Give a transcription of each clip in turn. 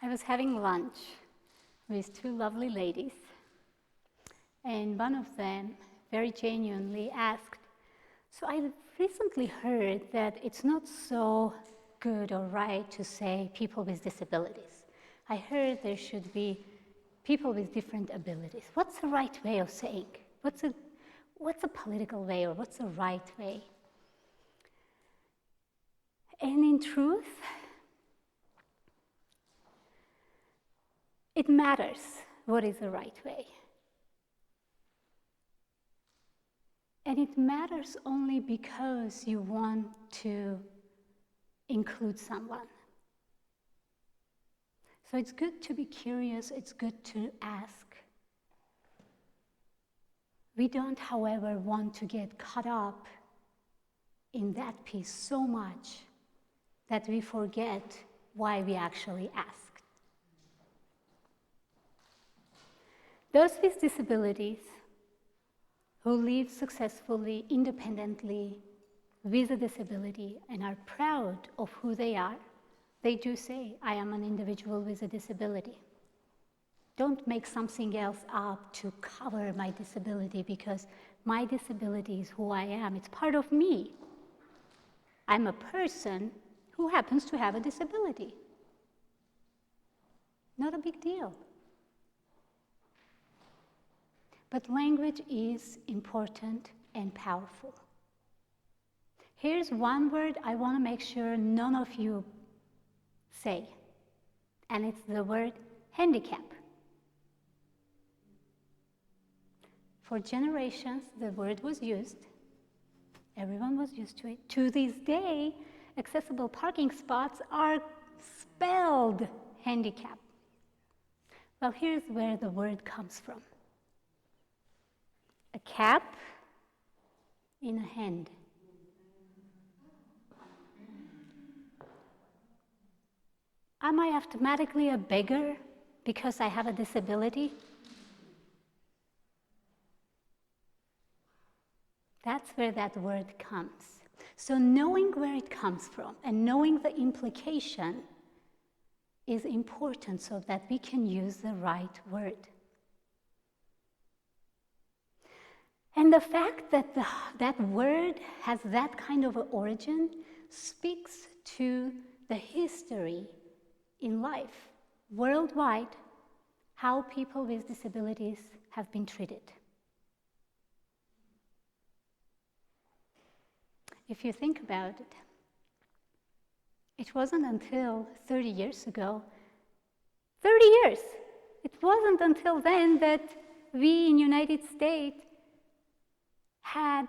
I was having lunch with two lovely ladies, and one of them very genuinely asked, "So I recently heard that it's not so good or right to say people with disabilities. I heard there should be people with different abilities. What's the right way of saying? What's a political way, or what's the right way?" And in truth, it matters what is the right way. And it matters only because you want to include someone. So it's good to be curious, it's good to ask. We don't, however, want to get caught up in that piece so much that we forget why we actually asked. Those with disabilities who live successfully, independently, with a disability and are proud of who they are, they do say, "I am an individual with a disability." Don't make something else up to cover my disability, because my disability is who I am. It's part of me. I'm a person who happens to have a disability. Not a big deal. But language is important and powerful. Here's one word I want to make sure none of you say, and it's the word handicap. For generations, the word was used. Everyone was used to it. To this day, accessible parking spots are spelled handicap. Well, here's where the word comes from. A cap in a hand. Am I automatically a beggar because I have a disability? That's where that word comes. So knowing where it comes from and knowing the implication is important so that we can use the right word. And the fact that that word has that kind of an origin speaks to the history in life, worldwide, how people with disabilities have been treated. If you think about it, it wasn't until 30 years ago, 30 years, it wasn't until then that we in United States had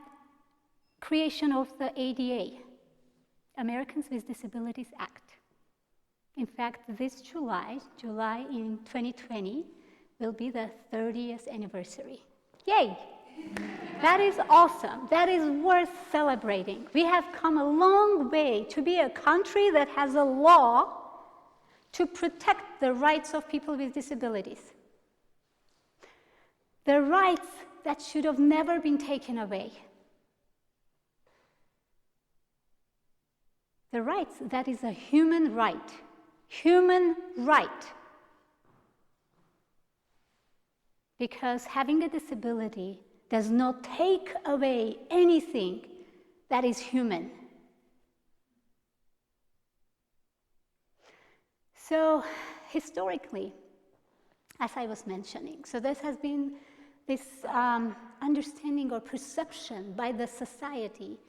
creation of the ADA, Americans with Disabilities Act. In fact, this July in 2020, will be the 30th anniversary. Yay! That is awesome. That is worth celebrating. We have come a long way to be a country that has a law to protect the rights of people with disabilities. The rights that should have never been taken away. The rights that is a human right. Human right. Because having a disability does not take away anything that is human. So historically, as I was mentioning, so this has been this understanding or perception by the society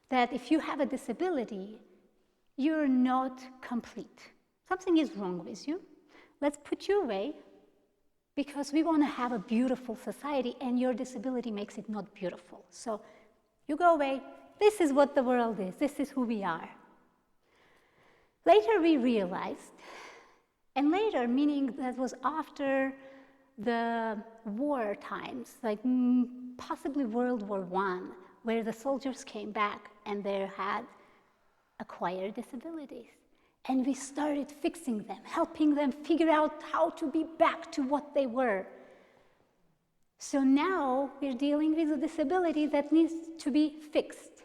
that if you have a disability, you're not complete. Something is wrong with you. Let's put you away because we want to have a beautiful society and your disability makes it not beautiful. So you go away. This is what the world is. This is who we are. Later we realized, and later meaning that was after the war times, like possibly World War I, where the soldiers came back and they had acquired disabilities. And we started fixing them, helping them figure out how to be back to what they were. So now we're dealing with a disability that needs to be fixed.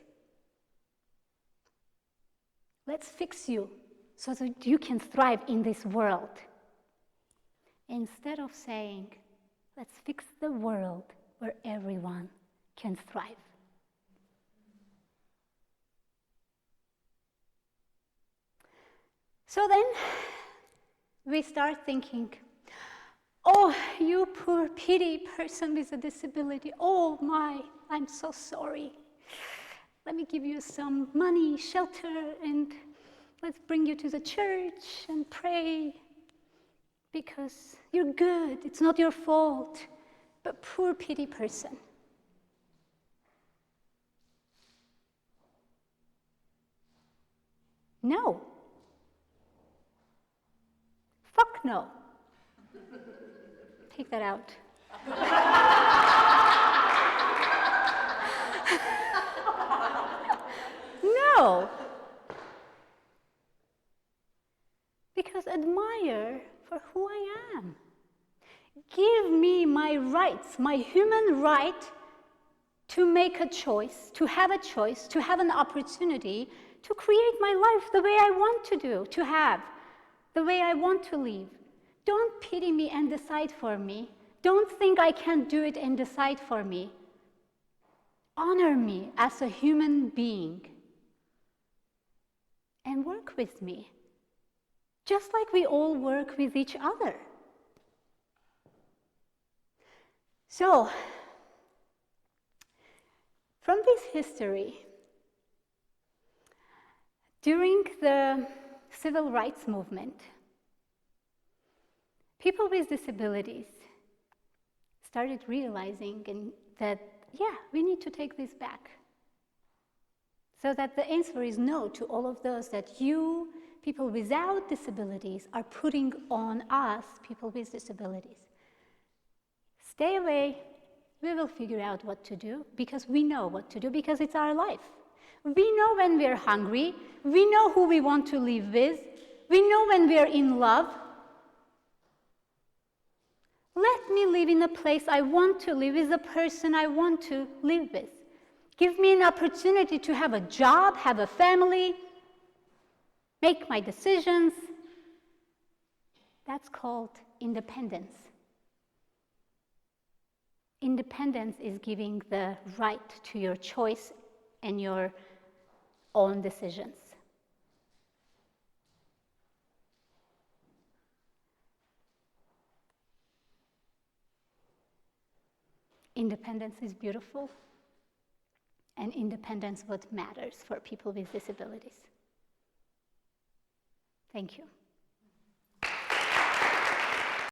Let's fix you so that you can thrive in this world. instead of saying, let's fix the world where everyone can thrive. So then we start thinking, oh, you poor pity person with a disability. Oh my, I'm so sorry. Let me give you some money, shelter, and let's bring you to the church and pray because you're good. It's not your fault. But poor pity person. No. Fuck no. Take that out. No. Because admire for who I am. Give me my rights, my human right to make a choice, to have an opportunity to create my life the way I want to do, to have, the way I want to live. Don't pity me and decide for me. Don't think I can't do it and decide for me. Honor me as a human being and work with me, just like we all work with each other. So, from this history, during the civil rights movement, people with disabilities started realizing that, yeah, we need to take this back. So that the answer is no to all of those that you, people without disabilities, are putting on us, people with disabilities. Stay away. We will figure out what to do because we know what to do because it's our life. We know when we're hungry. We know who we want to live with. We know when we're in love. Let me live in a place I want to live with the person I want to live with. Give me an opportunity to have a job, have a family, make my decisions. That's called independence. Independence is giving the right to your choice and your own decisions. Independence is beautiful, and independence is what matters for people with disabilities. Thank you.